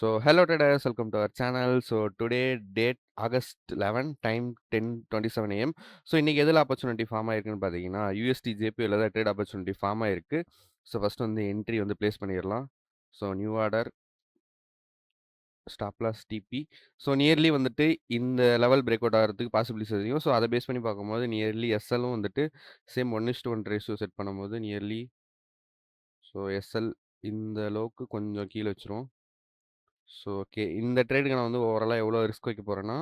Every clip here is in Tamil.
Hello traders, welcome to our channel. Today date August 11, time 10:27 AM. இன்னைக்கு எதில ஆப்பர்ச்சுனிட்டி ஃபார்ம் ஆயிருக்குன்னு பார்த்தீங்கன்னா, USD JPYல தான் ட்ரேட் ஆப்பர்ச்சுனிட்டி ஃபார்ம் ஆயிருக்கு. ஃபர்ஸ்ட் வந்து என்ட்ரி வந்து பிளேஸ் பண்ணிறலாம். New order stop loss TP. Nearly வந்துட்டு இந்த லெவல் பிரேக் அவுட் ஆகுறதுக்கு பாசிபிலிட்டிஸ் அதிகம். அத பேஸ் பண்ணி பார்க்கும்போது நியர்லி SLம் வந்துட்டு சேம் 1:1 ரேஷியோ செட் பண்ணும்போது நியர்லி SL இந்த லோக்கு கொஞ்சம் கீழ வச்சுருவோம். ஓகே. இந்த ட்ரேடுக்கு நான் வந்து ஓவராலா எவ்வளோ ரிஸ்க் வைக்க போறேன்னா,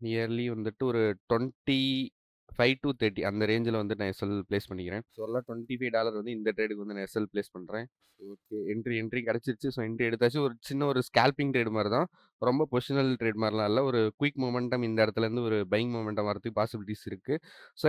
நியர்லி வந்துட்டு ஒரு 25-30 அந்த ரேஞ்சில வந்து நான் எஸ்எல் பிளேஸ் பண்ணிக்கிறேன். எல்லாம் $25 வந்து இந்த ட்ரேடுக்கு வந்து நான் எஸ்எல் பிளேஸ் பண்றேன். ஓகே. என்ட்ரி கிடைச்சிருச்சு. என்ட்ரி எடுத்தாச்சு. ஒரு சின்ன ஒரு ஸ்கேல்பிங் ட்ரேட் மாரி தான். ரொம்ப பொசிஷனல் ட்ரேட் மாரிலாம் இல்ல. ஒரு குயிக் மொமெண்டம் இந்த இடத்துலேருந்து ஒரு பையிங் மொமெண்டம் வரதுக்கு பாசிபிலிட்டிஸ் இருக்கு.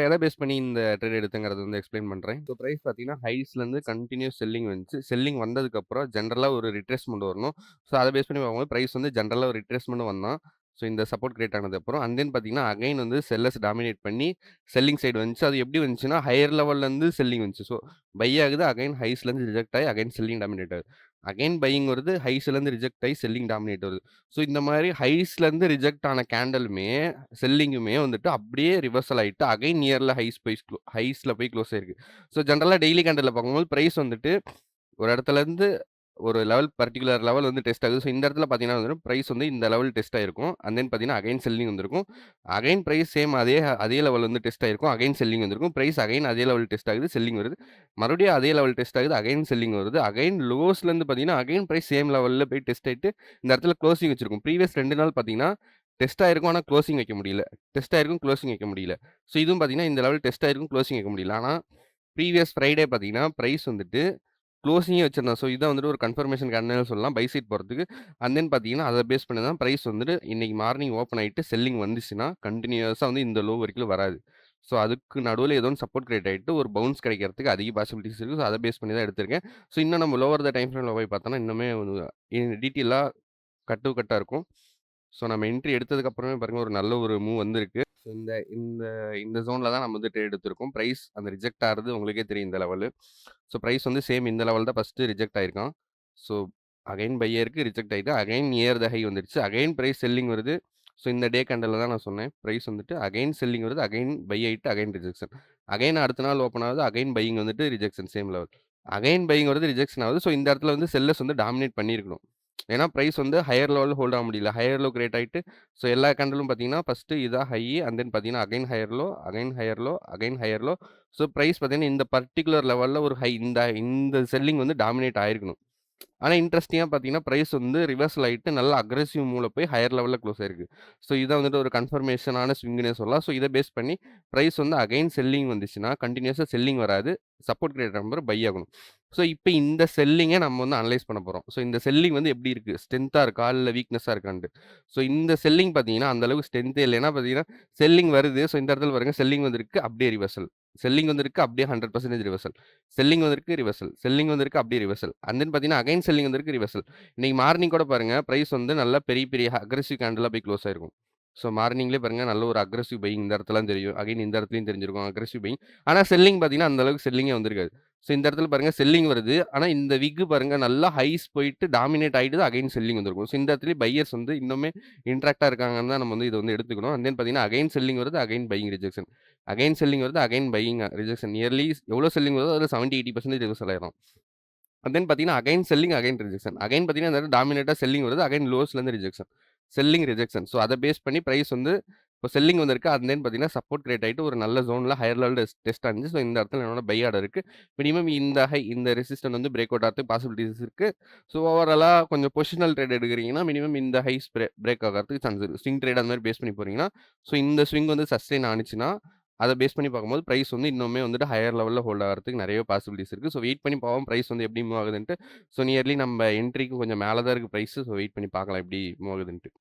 எத பேஸ் பண்ணி இந்த ட்ரேட் எடுத்தேங்கிறத வந்து எக்ஸ்பிளைன் பண்றேன். பிரைஸ் பார்த்தீங்கன்னா, ஹைஸ்லேருந்து கன்டினியூஸ் செல்லிங் வந்துச்சு. செல்லிங் வந்ததுக்கப்புறம் ஜென்ரலா ஒரு ரிட்ரேஸ்மென்ட் வரணும். அத பேஸ் பண்ணி பார்க்கும்போது பிரைஸ் வந்து ஜென்ரலா ஒரு ரிட்ரேஸ்மென்ட் வந்தான். இந்த சப்போர்ட் கிரியேட் ஆனதுக்கப்புறம் அண்ட் தென் பார்த்தீங்கன்னா, அகைன் வந்து செல்லர்ஸ் டாமினேட் பண்ணி செல்லிங் சைடு வந்துச்சு. அது எப்படி வந்துச்சுன்னா, ஹையர் லெவல்லேருந்து செல்லிங் வந்துச்சு. பை ஆகுது. அகைன் ஹைஸ்லேருந்து ரிஜெக்ட் ஆகி அகைன் செல்லிங் டாமினேட் ஆகுது. அகைன் பையிங் வருது. ஹைஸ்லேருந்து ரிஜெக்ட் ஆகி செல்லிங் டாமினேட் வருது. இந்த மாரி ஹைஸ்லேருந்து ரிஜெக்ட் ஆன கேண்டலுமே, செல்லிங்குமே வந்துட்டு அப்படியே ரிவர்சல் ஆயிட்டு அகைன் நியர்ல ஹைஸ்ல போய் க்ளோஸ் ஆயிருக்கு. ஜெனரலா டெய்லி கேண்டல்ல பார்க்கும்போது பிரைஸ் வந்துட்டு ஒரு இடத்துலேருந்து ஒரு லெவல் பர்ட்டிகுலர் லெவல் வந்து டெஸ்ட் ஆகுது. இந்த இடத்துல பார்த்தீங்கன்னா வந்து பிரைஸ் வந்து இந்த லெவல் டெஸ்ட் ஆயிருக்கும். அண்ட் தென் பார்த்தீங்கன்னா அகைன் செல்லிங் வந்திருக்கும். அகைன் பிரைஸ் சேம் அதே லெவல் வந்து டெஸ்ட் ஆயிருக்கும். அகைன் செல்லிங் வந்திருக்கும். பிரைஸ் அகைன் அதே லெவல் டெஸ்ட் ஆகுது. செல்லிங் வருது. மறுபடியும் அதே லெவல் டெஸ்ட் ஆகுது. அகைன் செல்லிங் வருது. அகைன் லோஸ்லேருந்து பார்த்தீங்கன்னா அகைன் பிரைஸ் சேம் லெவல்ல போய் டெஸ்ட் ஆயிட்டு இந்த இடத்துல க்ளோசிங் வச்சிருக்கும். ப்ரீவியஸ் 2 நாள் பார்த்தீங்கன்னா டெஸ்ட் ஆயிருக்கும். ஆனா க்ளோசிங் வைக்க முடியல. டெஸ்ட் ஆயிருக்கும். க்ளோசிங் வைக்க முடியல. இதுவும் பார்த்தீங்கன்னா இந்த லெவல் டெஸ்ட் ஆயிருக்கும். க்ளோசிங் வைக்க முடியல. ஆனா ப்ரீவியஸ் ஃப்ரைடே பார்த்தீங்கன்னா பிரைஸ் வந்துட்டு க்ளோசிங்கே வச்சிருந்தான். இதான் வந்துட்டு ஒரு கன்ஃபர்மேஷன் கேண்டல்னு சொல்லலாம். பை சைட் போறதுக்கு. அண்ட் தென் பார்த்தீங்கன்னா, அத பேஸ் பண்ணி தான் பிரைஸ் வந்துட்டு இன்னைக்கு மார்னிங் ஓப்பன் ஆயிட்டு செல்லிங் வந்துச்சுன்னா, கன்டினியூஸா வந்து இந்த லோ வரைக்கும் வராது. அதுக்கு நடுவுல ஏதோ ஒண்ணு சப்போர்ட் கிரியேட் ஆயிட்டு ஒரு பவுன்ஸ் கிடைக்கிறதுக்கு அதிக பாசிபிலிட்டிஸ் இருக்கு. அத பேஸ் பண்ணி தான் எடுத்திருக்கேன். இன்னும் நம்ம லோவர் த டைம் ஃப்ரேம்ல போய் பார்த்தோம்னா, இன்னுமே டீட்டெயிலா கட் டூ கட்டா இருக்கும். நம்ம என்ட்ரி எடுத்ததுக்கு அப்புறமே பாருங்க ஒரு நல்ல ஒரு மூவ் வந்திருக்கு. இந்த இந்த இந்த ஜோன்ல தான் நம்ம வந்து ட்ரேட் எடுத்திருக்கோம். பிரைஸ் அந்த ரிஜெக்ட் ஆறது உங்களுக்கே தெரியும் இந்த லெவலு. பிரைஸ் வந்து சேம் இந்த லெவல் தான் ஃபர்ஸ்ட் ரிஜெக்ட் ஆயிருக்கான். ஸோ அகைன் பை ஆயிருக்கு, ரிஜெக்ட் ஆயிட்டு அகைன் நியர் த ஹை வந்துருச்சு. அகைன் பிரைஸ் செல்லிங் வருது. இந்த டே கேண்டல்ல தான் நான் சொன்னேன். பிரைஸ் வந்துட்டு அகைன் செல்லிங் வருது. அகைன் பை ஆயிட்டு அகைன் ரிஜெக்ஷன். அகைன் அடுத்த நாள் ஓப்பன் ஆகுது. அகைன் பையிங் வந்துட்டு rejection same level. Again buying வருது, ரிஜெக்ஷன் ஆகுது. இந்த இடத்துல வந்து செல்லர்ஸ் வந்து டாமினேட் பண்ணியிருக்கணும். ஏன்னா பிரைஸ் வந்து ஹையர் லெவல்ல ஹோல்ட் ஆக முடியல. ஹையர் லோ கிரியேட் ஆயிட்டு எல்லா கேண்டலும் பார்த்தீங்கன்னா, ஃபர்ஸ்ட் இதான் ஹை அண்ட் தென் பார்த்தீங்கன்னா, again higher low, again higher low, again higher low. Price பார்த்தீங்கன்னா, இந்த பர்ட்டிகுலர் லெவல்ல ஒரு ஹை இந்த செல்லிங் வந்து டாமினேட் ஆயிருக்கணும். ஆனா இன்ட்ரஸ்டிங்கா பார்த்தீங்கன்னா, பிரைஸ் வந்து ரிவர்சல் ஆயிட்டு நல்ல அக்ரெசிவ் மூவ்ல போய் ஹையர் லெவல்ல க்ளோஸ் ஆயிருக்கு. இதான் வந்துட்டு ஒரு கன்ஃபர்மேஷனான ஸ்விங்னே சொல்லலாம். இத பேஸ் பண்ணி பிரைஸ் வந்து அகைன் செல்லிங் வந்துச்சுன்னா, கன்டினியூஸா செல்லிங் வராது. சப்போர்ட் கிரியேட் நம்பர் பை ஆகணும். இப்ப இந்த செல்லிங்க நம்ம வந்து அனலைஸ் பண்ண போறோம். இந்த செல்லிங் வந்து எப்படி இருக்கு? ஸ்ட்ரென்த்தா இருக்கா? இல்ல வீக்னஸா இருக்கான்ட்டு. இந்த செல்லிங் பார்த்தீங்கன்னா, அந்த அளவுக்கு ஸ்ட்ரென்த்தே இல்ல. ஏன்னா பார்த்தீங்கன்னா, செல்லிங் வருது. இந்த இடத்துல பாருங்க செல்லிங் வந்திருக்கு. அப்படியே ரிவர்சல். செல்லிங் வந்திருக்கு. அப்படியே 100% ரிவர்சல். செல்லிங் வந்திருக்கு, ரிவர்சல். செல்லிங் வந்திருக்கு, அப்படியே ரிவர்சல். அண்ட் தென் பார்த்தீங்கன்னா, அகைன் செல்லிங் வந்திருக்கு, ரிவர்சல். இன்னைக்கு மார்னிங் கூட பாருங்க, பிரைஸ் வந்து நல்லா பெரிய பெரிய அக்ரெசிவ் கேண்டலா போய் க்ளோஸ் ஆயிருக்கும். மார்னிங்லயே பாருங்க நல்ல ஒரு அக்ரெசிவ் பையிங் இந்த இடத்துலலாம் தெரியும். அகைன் இந்த இடத்துலயும் தெரிஞ்சிருக்கும் அக்ரெசிவ் பையிங். ஆனா செல்லிங் பார்த்தீங்கன்னா, அந்த அளவுக்கு செல்லிங்கே வந்திருக்காது. இந்த இடத்துல பாருங்க செல்லிங் வருது. ஆனா இந்த விக் பாருங்க நல்லா ஹைஸ் போயிட்டு டாமினேட் ஆயிடுது. அகைன் செல்லிங் வந்திருக்கும். இந்த இடத்துலயும் பையர்ஸ் வந்து இன்னுமே இன்ட்ராக்ட்டா இருக்காங்கன்னு தான் நம்ம வந்து இத வந்து எடுத்துக்கணும். அண்ட் தென் பார்த்தீங்கன்னா, அகைன் செல்லிங் வருது, again buying rejection. Again selling வருது, அகைன் பையிங் ரிஜெக்ஷன். நியர்லி எவ்வளோ செல்லிங் வருதோ அதில 70, 80% ரிவர்சல் ஆயிரும். அண்ட் தென் பார்த்தீங்கன்னா, again selling, again rejection. Again பார்த்தீங்கன்னா, இந்த இடத்துல டாமினேட்டா செல்லிங் வருது. அகைன் லோஸ்லேருந்து ரிஜெக்ஷன். Selling, rejection. அத பேஸ் பண்ணி பிரைஸ் வந்து இப்போ செல்லிங் வந்திருக்கு. அண்ட் தென் பார்த்தீங்கன்னா, சப்போர்ட் கிரியேட் ஆயிட்டு ஒரு நல்ல ஜோன்ல ஹையர் லெவல் டெஸ்ட் ஆனிச்சு. இந்த இடத்துல என்னோட பை ஆர்டர் இருக்கு. மினிமம் இந்த ரெசிஸ்டன்ட் வந்து பிரேக் அவுட் ஆகறதுக்கு பாசிபிலிட்டிஸ் இருக்கு. ஓவராலா கொஞ்சம் பொசிஷனல் ட்ரேட் எடுக்கிறீங்கன்னா, மினிமம் இந்த ஹைஸ் பிரேக் ஆகறதுக்கு சான்ஸ் இருக்கு. ஸ்விங் ட்ரேட் அந்த மாரி பேஸ் பண்ணி போறீங்கன்னா, இந்த ஸ்விங் வந்து சஸ்டெயின் ஆனுச்சுன்னா, அத பேஸ் பண்ணி பார்க்கும்போது பிரைஸ் வந்து இன்னுமே வந்துட்டு ஹையர் லெவல்ல ஹோல்ட் ஆகறதுக்கு நெறைய பாசிபிலிட்டிஸ் இருக்கு. வெயிட் பண்ணி பார்ப்போம் பிரைஸ் வந்து எப்படி மூவ் ஆகுதுன்ட்டு. நியர்லி நம்ம என்ட்ரிக்கு கொஞ்சம் மேல தான் இருக்கு பிரைஸ். வெயிட் பண்ணி பார்க்கலாம் எப்படி மூவ் ஆகுதுன்ட்டு.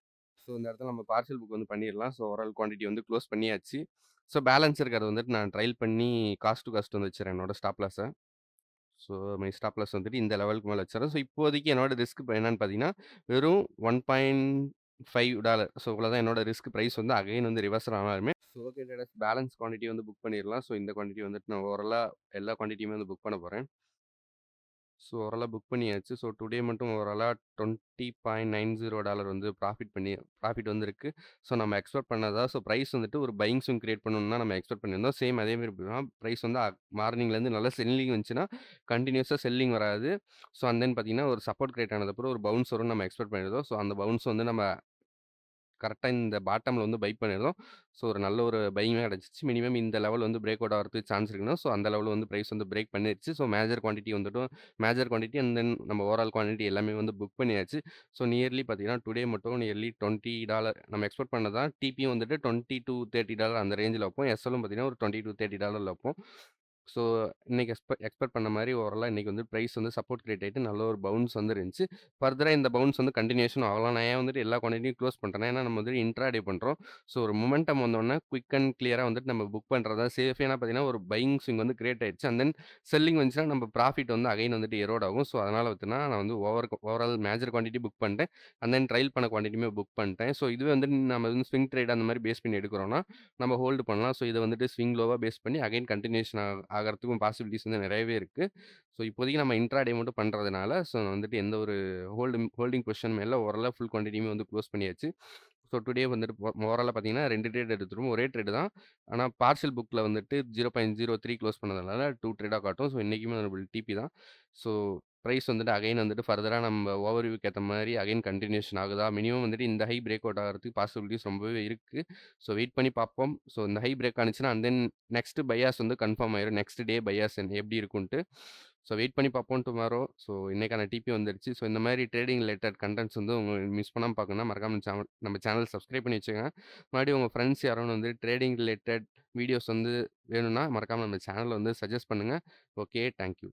இந்த இடத்துல நம்ம பார்சல் புக் வந்து பண்ணிரலாம். ஓவரால் குவான்டிட்டி வந்து க்ளோஸ் பண்ணியாச்சு. பேலன்ஸ் இருக்கிறத வந்துட்டு நான் ட்ரையல் பண்ணி காஸ்ட் டூ காஸ்ட் வந்து வச்சுறேன் என்னோட ஸ்டாப் லாஸ. மை ஸ்டாப் லாஸ் வந்துட்டு இந்த லெவலுக்கு மேல வச்சுறேன். இப்போதைக்கு என்னோட ரிஸ்க் என்னன்னு பார்த்தீங்கன்னா, வெறும் $1.5 இவ்வளோதான் என்னோட ரிஸ்க் பிரைஸ் வந்து அகைன் வந்து ரிவர்சல் ஆனாலுமே. ஓகே ட்ரேடர்ஸ் பேலன்ஸ் குவான்டிட்டி வந்து புக் பண்ணிரலாம். இந்த குவான்டிட்டி வந்துட்டு நான் ஓவராலா எல்லா குவான்டிட்டியுமே வந்து புக் பண்ண போறேன். ஸோ ஓவராலா புக் பண்ணியாச்சு. ஸோ டுடே மட்டும் ஓவராலா $20.90 வந்து ப்ராஃபிட் வந்திருக்கு. ஸோ நம்ம எக்ஸ்பெக்ட் பண்ணதா ஸோ பிரைஸ் வந்துட்டு ஒரு பையிங் ஸ்விங் கிரியேட் பண்ணணும்னு தான் நம்ம எக்ஸ்பெக்ட் பண்ணியிருந்தோம். சேம் அதே மாரி பிரைஸ் வந்து மார்னிங்லேருந்து நல்லா செல்லிங் வந்துச்சுன்னா, கன்டினியூஸா செல்லிங் வராது. ஸோ அண்ட் தென் பார்த்தீங்கன்னா, ஒரு சப்போர்ட் கிரியேட் ஆனதுக்கப்புறம் ஒரு பவுன்ஸ் வரும்னு நம்ம எக்ஸ்பெக்ட் பண்ணியிருந்தோம். ஸோ அந்த பவுன்ஸ் வந்து நம்ம கரெக்ட்டா இந்த பாட்டம்ல வந்து பை பண்ணியிருந்தோம். ஸோ ஒரு நல்ல ஒரு பையிங்கே கிடைச்சிச்சு. மினிமம் இந்த லெவல் வந்து பிரேக் அவுட் ஆகுறதுக்கு சான்ஸ் இருக்குன்னா, ஸோ அந்த லெவல் வந்து பிரைஸ் வந்து பிரேக் பண்ணிருச்சு. So major quantity and then நம்ம ஓவரால் குவான்டிட்டி எல்லாமே வந்து புக் பண்ணியாச்சு. ஸோ நியர்லி பார்த்தீங்கன்னா, டுடே மட்டும் நியர்லி $20 நம்ம எக்ஸ்பெக்ட் பண்ணது தான். டிபியும் வந்துட்டு $20-30 அந்த ரேஞ்சில வைப்போம். எஸ்எல்லும் பார்த்தீங்கன்னா, ஒரு $20-30 வைப்போம். ஸோ இன்னைக்கு எக்ஸ்பெக்ட் பண்ண மாரி ஓவராலா இன்னைக்கு வந்து பிரைஸ் வந்து சப்போர்ட் கிரியேட் ஆயிட்டு நல்ல ஒரு பவுன்ஸ் வந்து இருந்துச்சு. ஃபர்தரா இந்த பவுன்ஸ் வந்து கன்டினியூஷன் ஆகலாம். நான் ஏன் வந்துட்டு எல்லா குவான்டிட்டியும் க்ளோஸ் பண்றேன்னா, ஏன்னா நம்ம வந்து இன்ட்ராடே பண்றோம். ஸோ ஒரு மொமெண்டம் வந்தோனே குயிக் அண்ட் கிளியரா வந்துட்டு நம்ம புக் பண்றது தான் சேஃப். ஏன்னா பார்த்தீங்கன்னா, ஒரு பையிங் ஸ்விங் வந்து கிரியேட் ஆயிடுச்சு. அண்ட் தென் செல்லிங் வந்துச்சுன்னா நம்ம ப்ராஃபிட் வந்து அகைன் வந்துட்டு எரோட் ஆகும். ஸோ அதனால பார்த்தீங்கன்னா, நான் வந்து ஓவரால் மேஜர் குவான்டிட்டி புக் பண்ணிட்டேன். அண்ட் தென் ட்ரையல் பண்ண குவான்டிட்டியுமே புக் பண்ணிட்டேன். ஸோ இதுவே வந்து நம்ம வந்து ஸ்விங் ட்ரேட் அந்த மாரி பேஸ் பண்ணி எடுக்கிறோம்னா, நம்ம ஹோல்டு பண்ணலாம். ஸோ இத வந்துட்டு ஸ்விங் லோவா பேஸ் பண்ணி அகைன் கன்டினியூஷன் ஆகறதுக்கும் பாசிபிலிட்டீஸ் வந்து நெறையவே இருக்கு. ஸோ இப்போதைக்கு நம்ம இன்ட்ராடே மட்டும் பண்றதுனால, ஸோ வந்துட்டு எந்த ஒரு ஹோல்டிங் பொசிஷனுமே இல்ல. ஓவராலா ஃபுல் குவான்டிட்டியுமே வந்து க்ளோஸ் பண்ணியாச்சு. ஸோ டுடே வந்துட்டு ஓவராலா பார்த்தீங்கன்னா 2 ட்ரேட் எடுத்துருவோம். ஒரே ட்ரேடு தான். ஆனா பார்ஷியல் புக்ல வந்துட்டு 0.03 க்ளோஸ் பண்ணதுனால 2 ட்ரேடா காட்டும். ஸோ இன்னைக்குமே நம்மளுக்கு டிபி தான். ஸோ பிரைஸ் வந்துட்டு அகைன் வந்துட்டு ஃபர்தரா நம்ம ஓவர்வியூக்கு ஏத்த மாரி அகைன் கன்டினியூஷன் ஆகுதா? மினிமம் வந்துட்டு இந்த ஹை பிரேக் அவுட் ஆகுறதுக்கு பாசிபிலிட்டீஸ் ரொம்பவே இருக்கு. ஸோ வெயிட் பண்ணி பார்ப்போம். ஸோ இந்த ஹை பிரேக் ஆனுச்சுன்னா, அண்ட் தென் நெக்ஸ்ட் பையாஸ் வந்து கன்ஃபார்ம் ஆயிரும். நெக்ஸ்ட் டே பையாஸ் எப்படி இருக்குன்ட்டு. ஸோ வெயிட் பண்ணி பார்ப்போம் டுமாரோ. ஸோ இன்னைக்கான டிபி வந்துருச்சு. ஸோ இந்த மாரி ட்ரேடிங் ரிலேட்டட் கன்டென்ட்ஸ் வந்து மிஸ் பண்ணாம பார்க்கணும்னா, மறக்காம நம்ம சேனல் சப்ஸ்கிரைப் பண்ணி வச்சுக்கங்க. மறுபடியும் உங்க ஃப்ரெண்ட்ஸ் யாரும் வந்து ட்ரேடிங் ரிலேட்டட் வீடியோஸ் வந்து வேணும்னா, மறக்காம நம்ம சேனல வந்து சஜெஸ்ட் பண்ணுங்க. ஓகே. Thank you.